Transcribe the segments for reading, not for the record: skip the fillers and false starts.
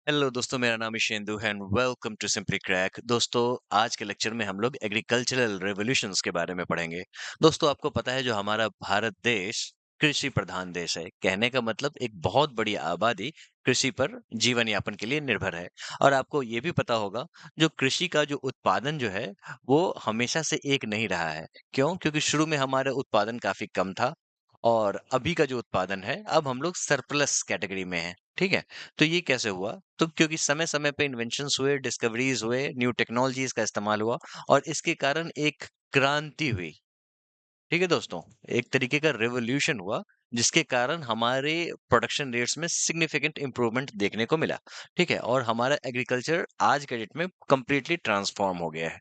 Hello दोस्तों, मेरा नाम ईशेंदु है and welcome to Simply Crack. दोस्तों, आज के लेक्चर में हम लोग एग्रीकल्चरल रेवोल्यूशंस के बारे में पढ़ेंगे। दोस्तों, आपको पता है जो हमारा भारत देश कृषि प्रधान देश है। कहने का मतलब एक बहुत बड़ी आबादी कृषि पर जीवन यापन के लिए निर्भर है। और आपको ये भी पता होगा जो कृषि का जो उत्पादन जो है वो हमेशा से एक नहीं रहा है। क्यों? क्योंकि शुरू में हमारा उत्पादन काफी कम था और अभी का जो उत्पादन है अब हम लोग सरप्लस कैटेगरी में हैं। ठीक है? तो ये कैसे हुआ? तो क्योंकि समय-समय पे इन्वेंशंस हुए, डिस्कवरीज हुए, न्यू टेक्नोलॉजीज का इस्तेमाल हुआ और इसके कारण एक क्रांति हुई। ठीक है दोस्तों? एक तरीके का रिवॉल्यूशन हुआ जिसके कारण हमारे प्रोडक्शन रेट्स में सिग्निफिकेंट इंप्रूवमेंट देखने को मिला। ठीक है? और हमारा एग्रीकल्चर आज के डेट में कंप्लीटली ट्रांसफॉर्म हो गया है।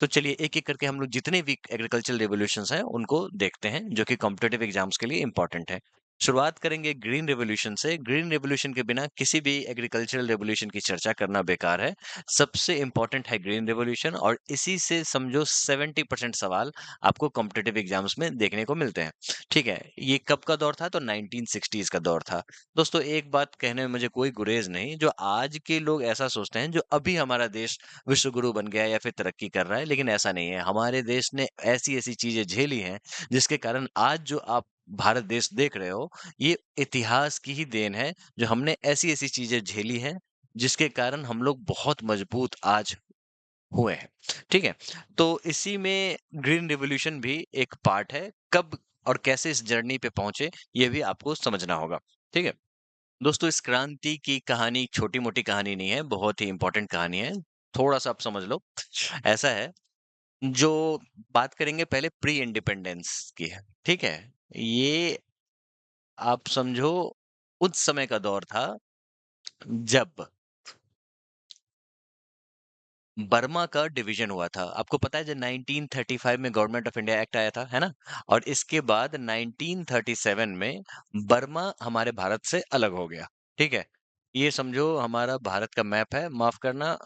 तो चलिए एक-एक करके हम लोग जितने भी एग्रीकल्चरल रिवॉल्यूशंस हैं उनको देखते हैं जो कि कॉम्पिटिटिव एग्जाम्स के लिए इंपॉर्टेंट है। शुरुआत करेंगे ग्रीन रिवॉल्यूशन से। ग्रीन रिवॉल्यूशन के बिना किसी भी एग्रीकल्चरल रिवॉल्यूशन की चर्चा करना बेकार है। सबसे इंपॉर्टेंट है ग्रीन रिवॉल्यूशन और इसी से समझो 70% सवाल आपको कॉम्पिटिटिव एग्जाम्स में देखने को मिलते हैं। ठीक है, ये कब का दौर था? तो 1960s का दौर था। दोस्तों, एक बात कहने में मुझे कोई गुरेज नहीं, जो आज के लोग ऐसा सोचते हैं जो अभी हमारा देश विश्व गुरु बन गया है या फिर तरक्की कर रहा है, लेकिन ऐसा नहीं है। हमारे देश ने ऐसी ऐसी चीजें झेली हैं जिसके कारण आज जो आप भारत देश देख रहे हो, ये इतिहास की ही देन है। जो हमने ऐसी ऐसी चीजें झेली हैं जिसके कारण हम लोग बहुत मजबूत आज हुए हैं। ठीक है? तो इसी में ग्रीन रिवॉल्यूशन भी एक पार्ट है। कब और कैसे इस जर्नी पे पहुंचे, ये भी आपको समझना होगा। ठीक है? दोस्तों, इस क्रांति की कहानी छोटी-मोटी कहानी नहीं है, बहुत ही इंपॉर्टेंट कहानी है। थोड़ा-सा आप समझ लो। ऐसा है, जो बात करेंगे पहले प्री इंडिपेंडेंस की है। ठीक है? ये आप समझो उस समय का दौर था जब बर्मा का डिवीजन हुआ था। आपको पता है जब 1935 में गवर्नमेंट ऑफ इंडिया एक्ट आया था, है ना? और इसके बाद 1937 में बर्मा हमारे भारत से अलग हो गया। ठीक है? ये समझो हमारा भारत का मैप है। माफ करना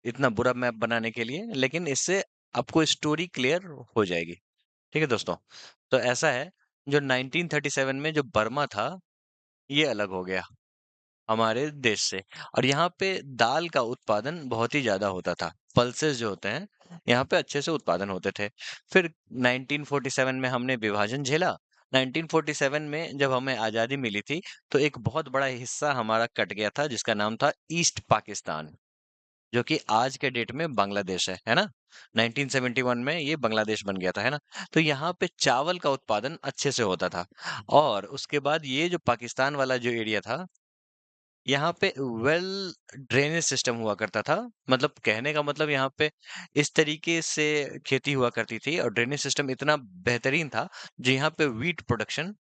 इतना बुरा मैप बनाने के लिए, लेकिन इससे आपको स्टोरी क्लियर हो जाएगी। ठीक है दोस्तों? तो ऐसा है, जो 1937 में जो बर्मा था, ये अलग हो गया हमारे देश से। और यहाँ पे दाल का उत्पादन बहुत ही ज़्यादा होता था। पल्सेस जो होते हैं, यहाँ पे अच्छे से उत्पादन होते थे। फिर 1947 में हमने विभाजन झेला। 1947 में जब हमें आज़ादी मिली थी, तो एक बहुत बड़ा हिस्सा हमारा कट गया था जिसका नाम था ईस्ट पाकिस्तान, जो कि आज के डेट में बांग्लादेश है ना? 1971 में ये बांग्लादेश बन गया था, है ना? तो यहाँ पे चावल का उत्पादन अच्छे से होता था। और उसके बाद ये जो पाकिस्तान वाला जो एरिया था, यहाँ पे वेल ड्रेनेज सिस्टम हुआ करता था। मतलब कहने का मतलब यहाँ पे इस तरीके से खेती हुआ करती थी और ड्रेनेज सिस्टम इतना बेहतरीन था, जो यहाँ पे व्हीट प्रोडक्शन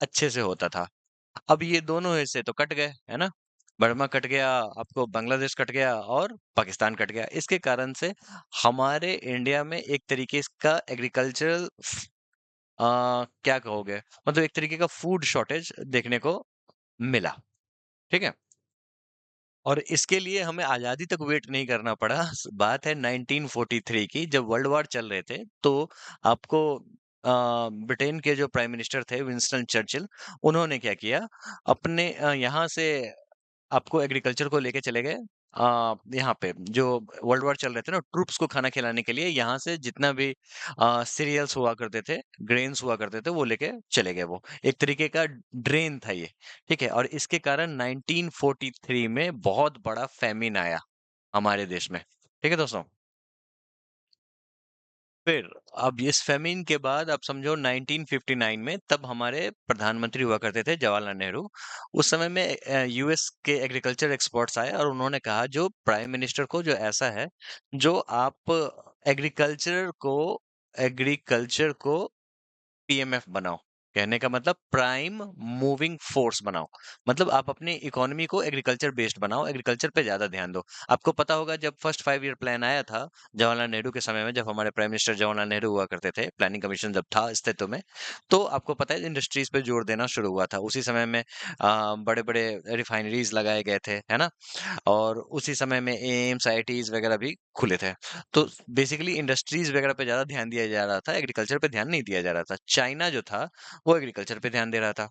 अच्छे से होता था। अब ये दोनों हिस्से तो कट गए, है ना? बर्मा कट गया, आपको बांग्लादेश कट गया और पाकिस्तान कट गया। इसके कारण से हमारे इंडिया में एक तरीके का एग्रीकल्चरल क्या कहोगे? मतलब एक तरीके का फूड शॉर्टेज देखने को मिला। ठीक है? और इसके लिए हमें आज़ादी तक वेट नहीं करना पड़ा। बात है 1943 की, जब वर्ल्ड वॉर चल रहे थे, तो आपको ब्रिटेन के जो प्राइम मिनिस्टर थे विंस्टन चर्चिल, उन्होंने क्या किया, अपने यहाँ से आपको एग्रीकल्चर को लेके चले गए यहाँ पे जो वर्ल्ड वॉर चल रहे थे ना, ट्रूप्स को खाना खिलाने के लिए यहाँ से जितना भी सीरियल्स हुआ करते थे, ग्रेन्स हुआ करते थे, वो लेके चले गए वो। एक तरीके का ड्रेन था ये, ठीक है? और इसके कारण 1943 में बहुत बड़ा फैमिन आया हमारे देश में। ठीक है दोस्तों? फिर अब इस फेमिन के बाद आप समझो 1959 में तब हमारे प्रधानमंत्री हुआ करते थे जवाहरलाल नेहरू। उस समय में यूएस के एग्रीकल्चर एक्सपर्ट्स आए और उन्होंने कहा जो प्राइम मिनिस्टर को जो ऐसा है, जो आप एग्रीकल्चर को एग्रीकल्चर को पीएमएफ बनाओ। कहने का मतलब प्राइम मूविंग फोर्स बनाओ। मतलब आप अपनी इकोनॉमी को एग्रीकल्चर बेस्ड बनाओ, एग्रीकल्चर पे ज़्यादा ध्यान दो। आपको पता होगा जब फर्स्ट 5 ईयर प्लान आया था, जवाहरलाल नेहरू के समय में, जब हमारे प्राइम मिनिस्टर जवाहरलाल नेहरू हुआ करते थे, प्लानिंग कमीशन जब था अस्तित्व में, तो आपको पता है इंडस्ट्रीज़ पे जोर देना शुरू हुआ था। उसी समय में बड़े-बड़े रिफाइनरीज़ लगाए गए थे, है ना? और उसी समय में एम्स, आईआईटीज़ वगैरह भी खुले थे। तो बेसिकली इंडस्ट्रीज़ वगैरह पे ज़्यादा ध्यान दिया जा रहा था, एग्रीकल्चर पे ध्यान नहीं दिया जा रहा था। चाइना जो था, वो एग्रीकल्चर पे ध्यान दे रहा था,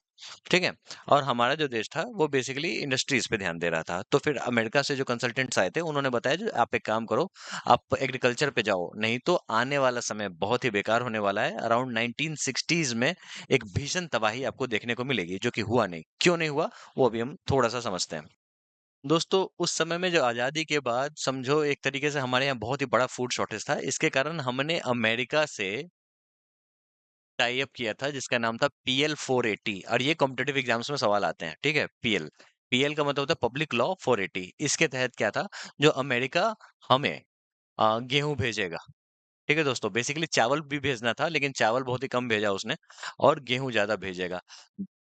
ठीक है? और हमारा जो देश था, वो बेसिकली इंडस्ट्रीज़ पे ध्यान दे रहा था। तो फिर अमेरिका से जो कंसल्टेंट्स आए थे, उन्होंने बताया जो आप एक काम करो, आप एग्रीकल्चर पे जाओ, नहीं तो आने वाला समय बहुत ही बेकार होने वाला है। अराउंड 1960s में एक भीषण तबाही आपको देखने को मिलेगी, जो कि हुआ नहीं। क्यों नहीं हुआ, वो अभी हम थोड़ा-सा समझते हैं। दोस्तों, उस समय में जो आज़ादी के बाद समझो एक तरीके से हमारे यहाँ बहुत ही बड़ा फूड शॉर्टेज था। इसके कारण हमने अमेरिका से टाई अप किया था जिसका नाम था पीएल 480 और ये कॉम्पिटिटिव एग्जाम्स में सवाल आते हैं, ठीक है? पीएल, पीएल का मतलब होता है पब्लिक लॉ 480। इसके तहत क्या था, जो अमेरिका हमें गेहूँ भेजेगा, ठीक है दोस्तों? बेसिकली चावल भी भेजना था लेकिन चावल बहुत ही कम भेजा उसने और गेहूँ ज़्यादा भेजेगा।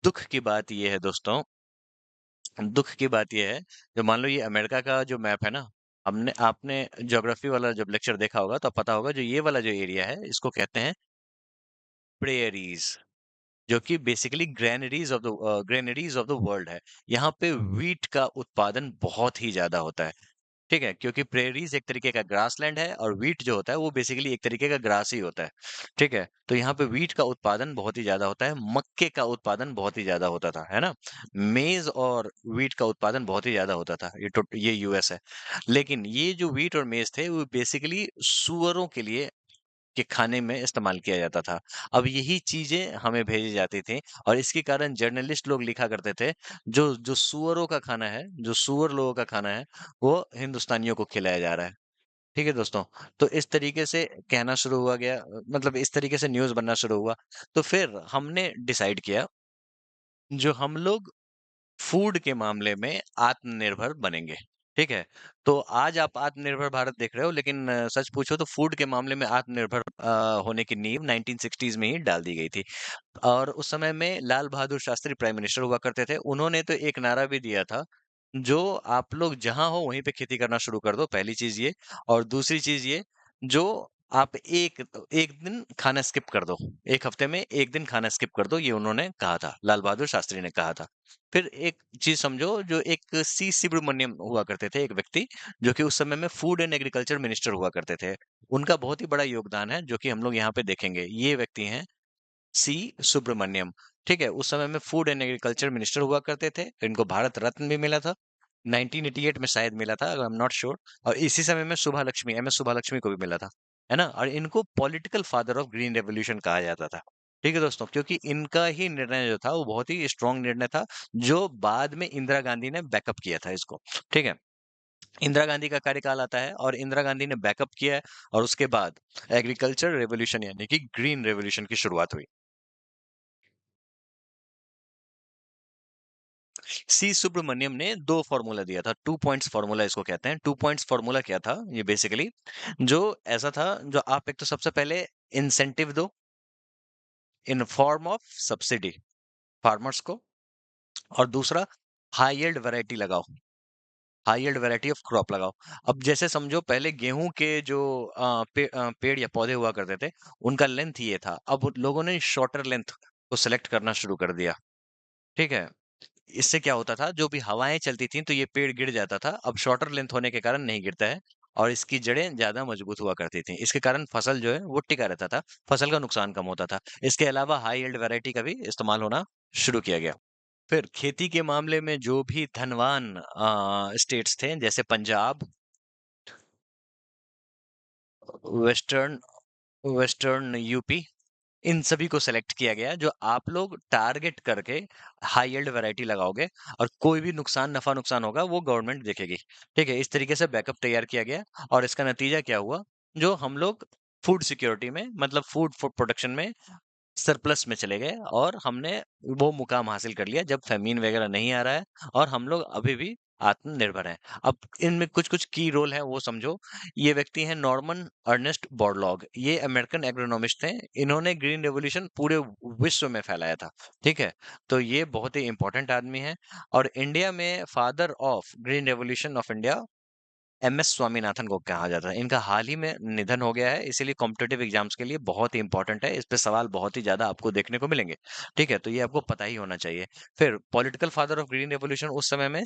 दुःख की बात ये है दोस्तों, दुःख की बात ये है, जो मान लो ये अमेरिका का जो मैप है ना, हमने आपने ज्योग्राफी वाला जब लेक्चर देखा होगा तो पता होगा जो ये वाला जो एरिया है इसको कहते हैं प्रेयरीज़। जो कि basically granaries of the world है। यहाँ पे व्हीट का उत्पादन बहुत ही ज़्यादा होता है, ठीक है? क्योंकि प्रेरीज़ एक तरीके का ग्रासलैंड है और व्हीट जो होता है वो बेसिकली एक तरीके का ग्रास ही होता है, ठीक है? तो यहाँ पे व्हीट का उत्पादन बहुत ही ज़्यादा होता है, मक्के का उत्पादन बहुत ही ज़्यादा होता था, है ना? मेज़ और व्हीट का उत्पादन बहुत ही ज़्यादा होता था, ये यूएस है। लेकिन ये जो व्हीट और मेज़ थे वो बेसिकली सूअरों के लिए के खाने में इस्तेमाल किया जाता था। अब यही चीज़ें हमें भेजी जाती थी और इसके कारण जर्नलिस्ट लोग लिखा करते थे, जो जो सूअरों का खाना है, जो सूअर लोगों का खाना है, वो हिंदुस्तानियों को खिलाया जा रहा है। ठीक है दोस्तों? तो इस तरीके से कहना शुरू हुआ गया मतलब इस तरीके से न्यूज़ बनना शुरू हुआ। तो फिर हमने डिसाइड किया, जो हम लोग फूड के मामले में आत्मनिर्भर बनेंगे, ठीक है? तो आज आप आत्मनिर्भर भारत देख रहे हो लेकिन सच पूछो तो फूड के मामले में आत्मनिर्भर होने की नींव 1960s में ही डाल दी गई थी। और उस समय में लाल बहादुर शास्त्री प्राइम मिनिस्टर हुआ करते थे। उन्होंने तो एक नारा भी दिया था, जो आप लोग जहाँ हो वहीं पे खेती करना शुरू कर दो, पहली चीज़ ये। और दूसरी चीज़ ये, जो आप एक दिन खाना स्किप कर दो। 1 हफ्ते में 1 दिन खाना स्किप कर दो, ये उन्होंने कहा था, लाल बहादुर शास्त्री ने कहा था। फिर एक चीज़ समझो, जो एक सी. सुब्रमण्यम हुआ करते थे, एक व्यक्ति, जो कि उस समय में फूड एंड एग्रीकल्चर मिनिस्टर हुआ करते थे। उनका बहुत ही बड़ा योगदान है, जो कि हम लोग यहाँ पे देखेंगे। ये व्यक्ति हैं सी सुब्रमण्यम, ठीक है? उस समय में फूड एंड एग्रीकल्चर मिनिस्टर हुआ करते थे। इनको भारत रत्न भी मिला था। 1988 में शायद मिला था, आई एम नॉट श्योर। और इसी समय में सुभा लक्ष्मी, एमएस सुभा लक्ष्मी को भी मिला था, है ना? और इनको political father of green revolution कहा जाता था। ठीक है दोस्तों? क्योंकि इनका ही निर्णय जो था वो बहुत ही स्ट्रॉन्ग निर्णय था, जो बाद में इंदिरा गांधी ने बैकअप किया था इसको, ठीक है? इंदिरा गांधी का कार्यकाल आता है और इंदिरा गांधी ने बैकअप किया है और उसके बाद एग्रीकल्चर रेवोल्यूशन यानी कि ग्रीन रेवोल्यूशन की शुरुआत हुई। सी सुब्रमण्यम ने 2 फ़ॉर्मूला दिया था, 2 पॉइंट्स फ़ॉर्मूला इसको कहते हैं। 2 पॉइंट्स फ़ॉर्मूला क्या था? ये बेसिकली जो ऐसा था, जो आप एक तो सबसे पहले इंसेंटिव दो in form of subsidy farmers को, और दूसरा हाई यील्ड वैरायटी लगाओ, high yield variety of crop लगाओ। अब जैसे समझो पहले गेहूँ के जो पेड़ या पौधे हुआ करते थे, उनका लेंथ ये था। अब उन लोगों ने शॉर्टर लेंथ को सेलेक्ट करना शुरू कर दिया, ठीक है? इससे क्या होता था, जो भी हवाएँ चलती थीं, तो ये पेड़ गिर जाता था। अब शॉर्टर लेंथ होने के कारण नहीं गिरता है और इसकी जड़ें ज़्यादा मजबूत हुआ करती थीं। इसके कारण फसल जो है, वो टिका रहता था, फसल का नुकसान कम होता था। इसके अलावा हाई यील्ड वैरायटी का भी इस्तेमाल होना शुरू किया गया। फिर खेती के मामले में जो भी धनवान स्टेट्स थे, जैसे पंजाब, वेस्टर्न वेस्टर्न यूपी, इन सभी को सेलेक्ट किया गया, जो आप लोग टारगेट करके हाई यील्ड वैरायटी लगाओगे और कोई भी नुकसान नफा नुकसान होगा वो गवर्नमेंट देखेगी, ठीक है? इस तरीके से बैकअप तैयार किया गया और इसका नतीजा क्या हुआ, जो हम लोग फूड सिक्योरिटी में मतलब फूड फूड प्रोडक्शन में सरप्लस में चले गए और हमने वो मुकाम हासिल कर लिया, जब फ़ेमीन वगैरह नहीं आ रहा है और हम लोग अभी भी आत्मनिर्भर हैं। अब इनमें कुछ-कुछ की रोल है, वो समझो। ये व्यक्ति हैं नॉर्मन अर्नेस्ट बोरलॉग। ये अमेरिकन एग्रोनॉमिस्ट थे। इन्होंने ग्रीन रिवॉल्यूशन पूरे विश्व में फैलाया था, ठीक है? तो ये बहुत ही इम्पोर्टेंट आदमी हैं और इंडिया में father of green revolution of India MS Swaminathan को कहा जाता है। इनका हाल ही में निधन हो गया है, इसीलिए कॉम्पिटिटिव एग्जाम्स के लिए बहुत ही इंपॉर्टेंट है। इस पे सवाल बहुत ही ज़्यादा आपको देखने को मिलेंगे, ठीक है? तो ये आपको पता ही होना चाहिए। फिर political father of green revolution उस समय में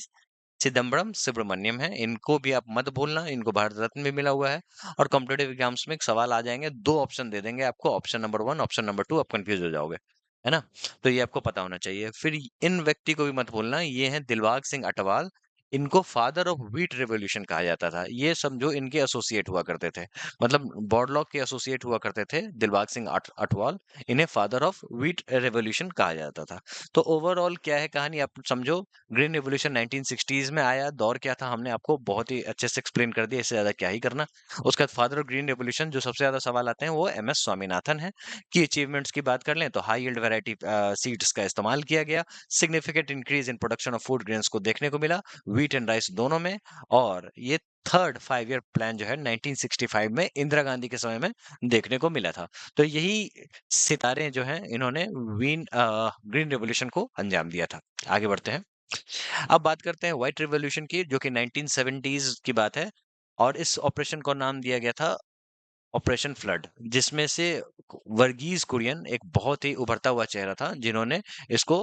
चिदम्बरम सुब्रमण्यम है। इनको भी आप मत भूलना, इनको भारत रत्न भी मिला हुआ है और कॉम्पिटिटिव एग्जाम्स में एक सवाल आ जाएँगे, 2 ऑप्शन दे देंगे आपको, ऑप्शन नंबर 1, ऑप्शन नंबर 2, आप कन्फ्यूज़ हो जाओगे। है ना? तो ये आपको पता होना चाहिए। फिर इन व्यक्ति को भी मत भूलना, ये हैं दिलबाग सिंह अटवाल। इनको फादर ऑफ व्हीट रिवॉल्यूशन कहा जाता था। ये समझो इनके एसोसिएट हुआ करते थे। मतलब बॉरलॉग के एसोसिएट हुआ करते थे दिलबाग सिंह अटवाल। इन्हें फादर ऑफ व्हीट रिवॉल्यूशन कहा जाता था। तो ओवरऑल क्या है कहानी आप समझो, ग्रीन रिवॉल्यूशन 1960s में आया, दौर क्या था हमने आपको बहुत ही अच्छे से एक्सप्लेन कर दिया, इससे ज़्यादा क्या ही करना। उसके बाद फादर ऑफ ग्रीन रिवॉल्यूशन जो सबसे ज़्यादा सवाल आते हैं वो एमएस स्वामीनाथन हैं। की अचीवमेंट्स की बात कर लें तो हाई यील्ड वैरायटी सीड्स का इस्तेमाल किया गया, significant increase in production of food grains को देखने को मिला, व्हीट एंड राइस दोनों में। और ये थर्ड 5 ईयर प्लान जो है 1965 में इंदिरा गांधी के समय में देखने को मिला था। तो यही सितारे जो हैं इन्होंने ग्रीन रेवोल्यूशन को अंजाम दिया था। आगे बढ़ते हैं। अब बात करते हैं व्हाइट रिवॉल्यूशन की, जो कि 1970s की बात है। और इस ऑपरेशन को नाम दिया गया था ऑपरेशन फ्लड, जिसमें से वर्गीज कुरियन एक बहुत ही उभरता हुआ चेहरा था जिन्होंने इसको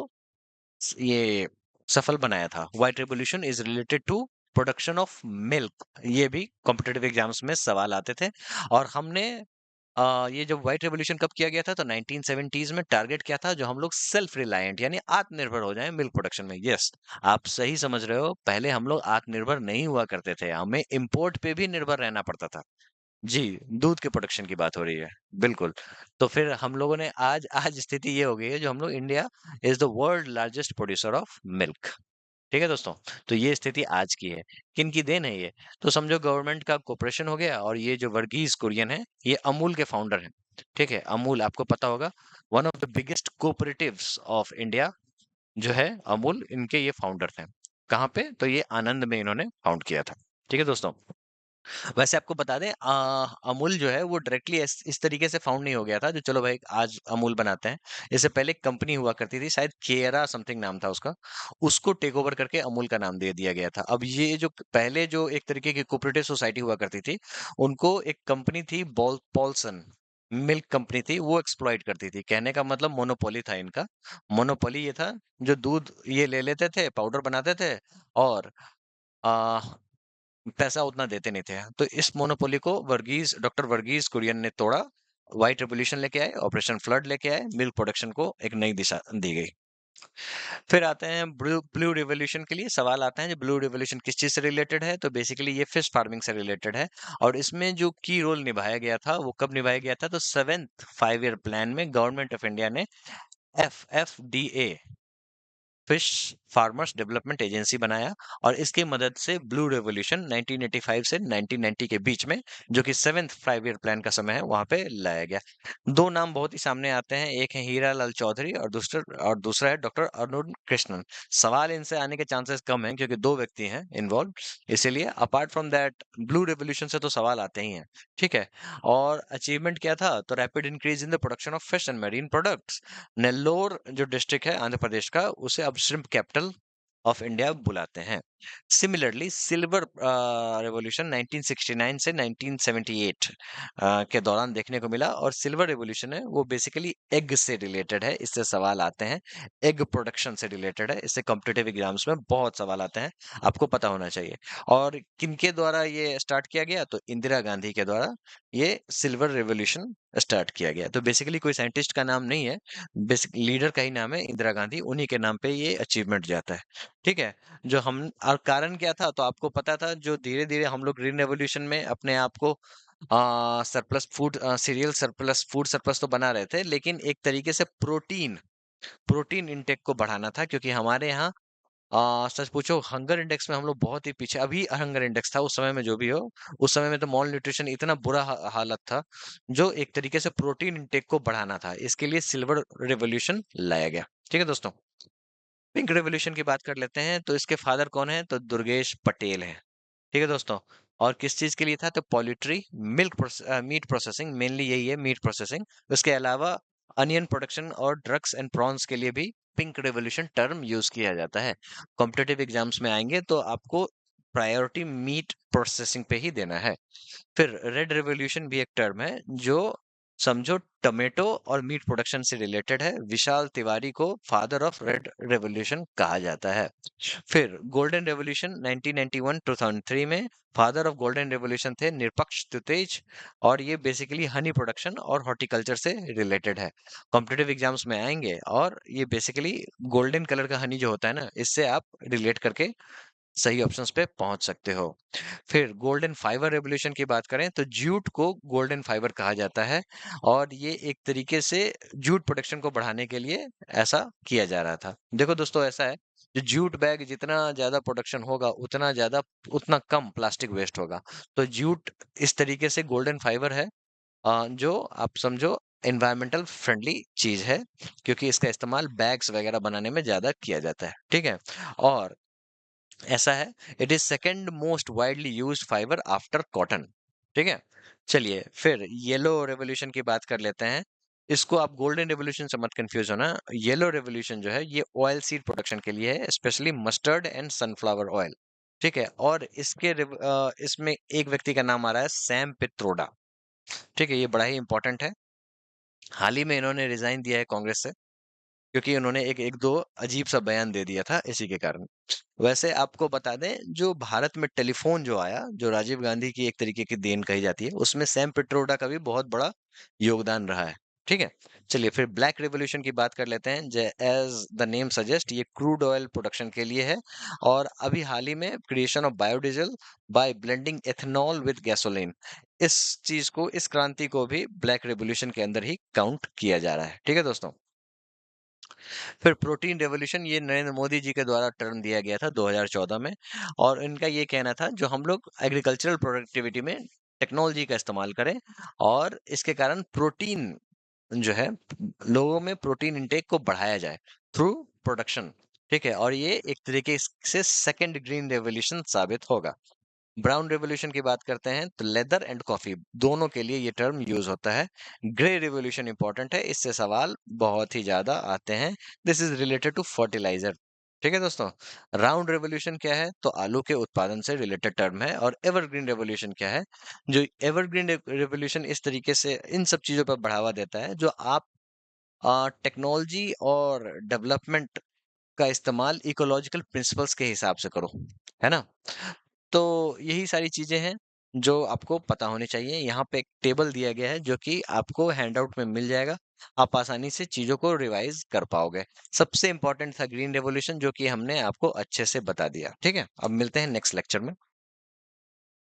ये सफल बनाया था। White revolution is related to production of milk. ये भी कॉम्पिटेटिव एग्जाम्स में सवाल आते थे। और हमने ये जो व्हाइट रिवॉल्यूशन कब किया गया था तो 1970s में। टारगेट क्या था, जो हम लोग सेल्फ रिलायंट यानी आत्मनिर्भर हो जाएं मिल्क प्रोडक्शन में। यस, आप सही समझ रहे हो, पहले हम लोग आत्मनिर्भर नहीं हुआ करते थे, हमें इंपोर्ट पे भी निर्भर रहना पड़ता था। जी, दूध के प्रोडक्शन की बात हो रही है, बिल्कुल। तो फिर हम लोगों ने आज आज स्थिति ये हो गई है, जो हम लोग India is the world largest producer of milk. ठीक है दोस्तों? तो ये स्थिति आज की है। किनकी देन है ये? तो समझो गवर्नमेंट का कोऑपरेशन हो गया, और ये जो वर्गीज़ कुरियन हैं, ये अमूल के फाउंडर हैं। ठीक है? अमूल आपको पता होगा, one of the biggest cooperatives of India जो है अमूल, इनके ये फाउंडर थे। कहाँ पे? तो ये आणंद में इन्होंने फाउंड किया था। ठीक है दोस्तों? वैसे आपको बता दें, अमूल जो है वो डायरेक्टली इस तरीके से फाउंड नहीं हो गया था, जो चलो भाई आज अमूल बनाते हैं। इससे पहले एक कंपनी हुआ करती थी, शायद केरा समथिंग नाम था उसका। उसको टेक ओवर करके अमूल का नाम दे दिया गया था। अब ये जो पहले जो एक तरीके की कोऑपरेटिव सोसाइटी हुआ करती थी, उनको एक कंपनी थी पॉल्सन मिल्क कंपनी थी, वो एक्सप्लॉइट करती थी। कहने का मतलब मोनोपोली था इनका। मोनोपोली ये था, जो दूध ये ले लेते थे, पाउडर बनाते थे, और आ, पैसा उतना देते नहीं थे। तो इस मोनोपोली को डॉक्टर वर्गीज़ कुरियन ने तोड़ा। व्हाइट रिवॉल्यूशन लेके आए, ऑपरेशन फ्लड लेके आए, मिल्क प्रोडक्शन को एक नई दिशा दी गई। फिर आते हैं ब्लू ब्लू रिवॉल्यूशन के लिए। सवाल आता है, जो ब्लू रिवॉल्यूशन किस चीज़ से रिलेटेड है? तो बेसिकली ये फिश फार्मिंग से रिलेटेड है। और इसमें जो की रोल निभाया गया था, वो कब निभाया गया था? तो 7th 5 ईयर प्लान में गवर्नमेंट ऑफ इंडिया ने एफएफडीए फिश फार्मर्स डेवलपमेंट एजेंसी बनाया, और इसकी मदद से ब्लू रेवोल्यूशन 1985 से 1990 के बीच में, जो कि 7th 5 ईयर प्लान का समय है, वहां पे लाया गया। दो नाम बहुत ही सामने आते हैं, एक है हीरा लाल चौधरी, और दूसरा है डॉक्टर अरुण कृष्णन। सवाल इनसे आने के चांसेस कम हैं, क्योंकि दो व्यक्ति हैं इन्वॉल्व। इसीलिए apart from that blue revolution से तो सवाल आते ही हैं। ठीक है। और अचीवमेंट क्या था? तो rapid increase in the production of fish and marine products. Nellore जो डिस्ट्रिक्ट है आंध्र प्रदेश का, उसे अब श्रिम्प कैपिटल ऑफ इंडिया बुलाते हैं। सिमिलरली सिल्वर रेवोल्यूशन 1969 से 1978 के दौरान देखने को मिला। और सिल्वर रेवोल्यूशन है वो बेसिकली एग से रिलेटेड है, इससे सवाल आते हैं। एग प्रोडक्शन से रिलेटेड है, इससे कॉम्पिटिटिव एग्जाम्स में बहुत सवाल आते हैं, आपको पता होना चाहिए। और किनके द्वारा ये स्टार्ट किया गया? तो इंदिरा गांधी के द्वारा ये सिल्वर रेवोल्यूशन स्टार्ट किया गया। तो बेसिकली कोई साइंटिस्ट का नाम नहीं है, बेसिक लीडर का ही नाम है इंदिरा गांधी, उन्हीं के नाम पे ये अचीवमेंट जाता है। ठीक है। जो हम और कारण क्या था? तो आपको पता था, जो धीरे-धीरे हम लोग ग्रीन रेवोल्यूशन में अपने आप को surplus food serial surplus food surplus तो बना रहे थे, लेकिन एक तरीके से प्रोटीन प्रोटीन इंटेक को बढ़ाना था, क्योंकि हमारे यहाँ सच पूछो हंगर इंडेक्स में हम लोग बहुत ही पीछे। अभी हंगर इंडेक्स था, उस समय में जो भी हो, उस समय में तो मॉल न्यूट्रिशन इतना बुरा हालत था, जो एक तरीके से प्रोटीन इंटेक को बढ़ाना था। इसके लिए सिल्वर रिवॉल्यूशन लाया गया। ठीक है दोस्तों। पिंक रेवोल्यूशन की बात कर लेते हैं। तो इसके फादर कौन है? तो दुर्गेश पटेल हैं। ठीक है दोस्तों। और किस चीज के लिए था? तो पोल्ट्री मीट प्रोसेसिंग, मेनली यही है, मीट प्रोसेसिंग। उसके अलावा अनियन प्रोडक्शन और ड्रग्स एंड प्रॉन्स के लिए भी पिंक रेवोल्यूशन टर्म यूज किया जाता है। कॉम्पिटेटिव एग्जाम्स में आएंगे तो आपको प्रायोरिटी मीट प्रोसेसिंग पे ही देना है। फिर रेड रेवोल्यूशन भी एक टर्म है, जो समझो टोमेटो और मीट प्रोडक्शन से रिलेटेड है। विशाल तिवारी को फादर ऑफ रेड रेवोल्यूशन कहा जाता है। फिर गोल्डन रेवोल्यूशन 1991-2003 में फादर ऑफ गोल्डन रेवोल्यूशन थे निरपक्ष तुतेज, और ये बेसिकली हनी प्रोडक्शन और हॉर्टिकल्चर से रिलेटेड है। कॉम्पिटिटिव एग्जाम्स में आएंगे, और ये बेसिकली गोल्डन कलर का हनी जो होता है ना, इससे आप रिलेट करके सही ऑप्शंस पे पहुंच सकते हो। फिर गोल्डन फाइबर रेवोल्यूशन की बात करें तो जूट को गोल्डन फाइबर कहा जाता है, और ये एक तरीके से जूट प्रोडक्शन को बढ़ाने के लिए ऐसा किया जा रहा था। देखो दोस्तों, ऐसा है, जो जूट बैग जितना ज्यादा प्रोडक्शन होगा उतना कम प्लास्टिक वेस्ट होगा। तो जूट इस तरीके से गोल्डन फाइबर है, जो आप समझो एनवायरमेंटल फ्रेंडली चीज है, क्योंकि इसका इस्तेमाल बैग्स वगैरह बनाने में ज्यादा किया जाता है। ठीक है। और ऐसा है, it is second most widely used fibre after cotton. ठीक है। चलिए फिर येलो रेवोल्यूशन की बात कर लेते हैं। इसको आप गोल्डन रेवोल्यूशन से मत कंफ्यूज होना। येलो रेवोल्यूशन जो है ये ऑयल सीड प्रोडक्शन के लिए है, specially mustard and sunflower oil. ठीक है। और इसमें एक व्यक्ति का नाम आ रहा है सैम पित्रोडा। ठीक है, ये बड़ा ही इंपॉर्टेंट है। हाल ही में इन्होंने रिजाइन दिया है कांग्रेस से, क्योंकि उन्होंने एक एक दो अजीब सा बयान दे दिया था, इसी के कारण। वैसे आपको बता दें, जो भारत में टेलीफोन जो आया, जो राजीव गांधी की एक तरीके की देन कही जाती है, उसमें सैम पिट्रोडा का भी बहुत बड़ा योगदान रहा है। ठीक है। चलिए फिर ब्लैक रेवोल्यूशन की बात कर लेते हैं। एज द नेम सजेस्ट, ये क्रूड ऑयल प्रोडक्शन के लिए है, और अभी हाल ही में creation of biodiesel by blending ethanol with gasoline, इस क्रांति को भी ब्लैक रेवोल्यूशन के अंदर ही काउंट किया जा रहा है। ठीक है दोस्तों। फिर प्रोटीन रेवोल्यूशन, ये नरेंद्र मोदी जी के द्वारा टर्म दिया गया था 2014 में, और इनका ये कहना था जो हम लोग एग्रीकल्चरल प्रोडक्टिविटी में टेक्नोलॉजी का इस्तेमाल करें, और इसके कारण प्रोटीन जो है, लोगों में प्रोटीन इंटेक को बढ़ाया जाए थ्रू प्रोडक्शन। ठीक है। और ये एक तरीके से सेकंड ग्रीन रेवोल्यूशन साबित होगा। ब्राउन रेवोल्यूशन की बात करते हैं तो लेदर एंड कॉफी दोनों के लिए ये टर्म यूज होता है। ग्रे रेवोल्यूशन इंपॉर्टेंट है, इससे सवाल बहुत ही ज्यादा आते हैं। This is related to fertiliser. ठीक है दोस्तों। राउंड रेवोल्यूशन क्या है, तो आलू के उत्पादन से रिलेटेड टर्म है। और एवरग्रीन रेवोल्यूशन क्या है, जो एवरग्रीन रेवोल्यूशन इस तरीके से इन सब चीजों पर बढ़ावा देता है, जो आप टेक्नोलॉजी और डेवलपमेंट का इस्तेमाल इकोलॉजिकल प्रिंसिपल्स के हिसाब से करो, है ना। तो यही सारी चीजें हैं जो आपको पता होनी चाहिए। यहाँ पे एक टेबल दिया गया है जो कि आपको हैंडआउट में मिल जाएगा। आप आसानी से चीजों को रिवाइज कर पाओगे। सबसे इंपॉर्टेंट था ग्रीन रेवोल्यूशन, जो कि हमने आपको अच्छे से बता दिया। ठीक है। अब मिलते हैं नेक्स्ट लेक्चर में।